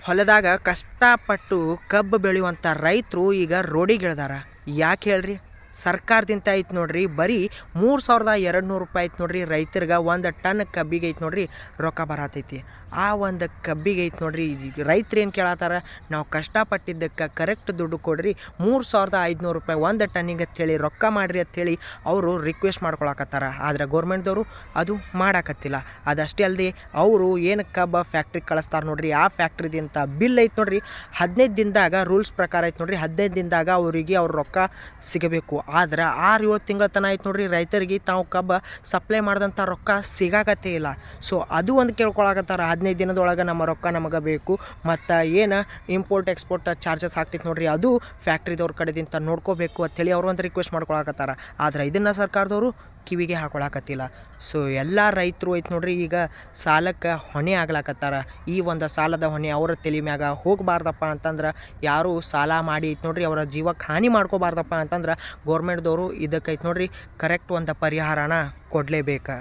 ಹೊಲದಾಗ ಕಷ್ಟಪಟ್ಟು ಕಬ್ಬು ಬೆಳೆಯುವಂಥ ರೈತರು ಈಗ ರೋಡಿಗಿಳ್ದಾರ. ಯಾಕೆ ಹೇಳ್ರಿ? ಸರ್ಕಾರದಿಂದ ಐತೆ ನೋಡ್ರಿ ಬರೀ 3200 ರೂಪಾಯಿ ಐತೆ ನೋಡ್ರಿ ರೈತರಿಗೆ ಒಂದು ಟನ್ ಕಬ್ಬಿಗೆ ಐತೆ ನೋಡ್ರಿ ರೊಕ್ಕ ಬರತೈತಿ. ಆ ಒಂದು ಕಬ್ಬಿಗೆ ಐತೆ ನೋಡ್ರಿ ರೈತರು ಏನು ಕೇಳತ್ತಾರ, ನಾವು ಕಷ್ಟಪಟ್ಟಿದ್ದಕ್ಕೆ ಕರೆಕ್ಟ್ ದುಡ್ಡು ಕೊಡ್ರಿ, 3500 ರೂಪಾಯಿ ಒಂದು ಟನ್ನಿಗೆ ಅಂಥೇಳಿ ರೊಕ್ಕ ಮಾಡಿರಿ ಅಂಥೇಳಿ ಅವರು ರಿಕ್ವೆಸ್ಟ್ ಮಾಡ್ಕೊಳಕತ್ತಾರ. ಆದರೆ ಗೌರ್ಮೆಂಟ್ದವರು ಅದು ಮಾಡಾಕತ್ತಿಲ್ಲ. ಅದಷ್ಟೇ ಅಲ್ಲದೆ ಅವರು ಏನು ಕಬ್ಬು ಫ್ಯಾಕ್ಟ್ರಿಗೆ ಕಳಿಸ್ತಾರೆ ನೋಡ್ರಿ, ಆ ಫ್ಯಾಕ್ಟ್ರಿದಿಂತ ಬಿಲ್ ಐತೆ ನೋಡ್ರಿ 15 ದಿನದಾಗ ರೂಲ್ಸ್ ಪ್ರಕಾರ ಐತೆ ನೋಡ್ರಿ 15 ದಿನದಾಗ ಅವರಿಗೆ ಅವ್ರ ರೊಕ್ಕ ಸಿಗಬೇಕು. ಆದ್ರೆ 6-7 ತಿಂಗಳ ತನಕ ಐತೆ ನೋಡ್ರಿ ರೈತರಿಗೆ ತಾವು ಕಬ್ಬು ಸಪ್ಲೈ ಮಾಡಿದಂಥ ರೊಕ್ಕ ಸಿಗಾಕತ್ತೇ ಇಲ್ಲ. ಸೊ ಅದು ಒಂದು ಕೇಳ್ಕೊಳಕತ್ತಾರ, 15 ದಿನದೊಳಗೆ ನಮ್ಮ ರೊಕ್ಕ ನಮಗೆ ಬೇಕು, ಮತ್ತು ಏನು ಇಂಪೋರ್ಟ್ ಎಕ್ಸ್ಪೋರ್ಟ್ ಚಾರ್ಜಸ್ ಆಗ್ತೈತೆ ನೋಡ್ರಿ ಅದು ಫ್ಯಾಕ್ಟ್ರಿದವ್ರ ಕಡೆದಿಂದ ನೋಡ್ಕೋಬೇಕು ಅಂಥೇಳಿ ಅವರು ಒಂದು ರಿಕ್ವೆಸ್ಟ್ ಮಾಡ್ಕೊಳಕತ್ತಾರ. ಆದರೆ ಇದನ್ನು ಸರ್ಕಾರದವರು ಕಿವಿಗೆ ಹಾಕೊಳಕತ್ತಿಲ್ಲ. ಸೊ ಎಲ್ಲ ರೈತರು ಐತೆ ನೋಡ್ರಿ ಈಗ ಸಾಲಕ್ಕೆ ಹೊಣೆ ಆಗ್ಲಾಕತ್ತಾರ. ಈ ಒಂದು ಸಾಲದ ಹೊಣೆ ಅವರ ತಲೆ ಮ್ಯಾಗ ಹೋಗಬಾರ್ದಪ್ಪ ಅಂತಂದ್ರೆ, ಯಾರು ಸಾಲ ಮಾಡಿ ಐತೆ ನೋಡ್ರಿ ಅವರ ಜೀವಕ್ಕೆ ಹಾನಿ ಮಾಡ್ಕೋಬಾರ್ದಪ್ಪ ಅಂತಂದ್ರೆ ಗೌರ್ಮೆಂಟ್ದವರು ಇದಕ್ಕೆ ಐತೆ ನೋಡ್ರಿ ಕರೆಕ್ಟ್ ಒಂದು ಪರಿಹಾರನ ಕೊಡಲೇಬೇಕು.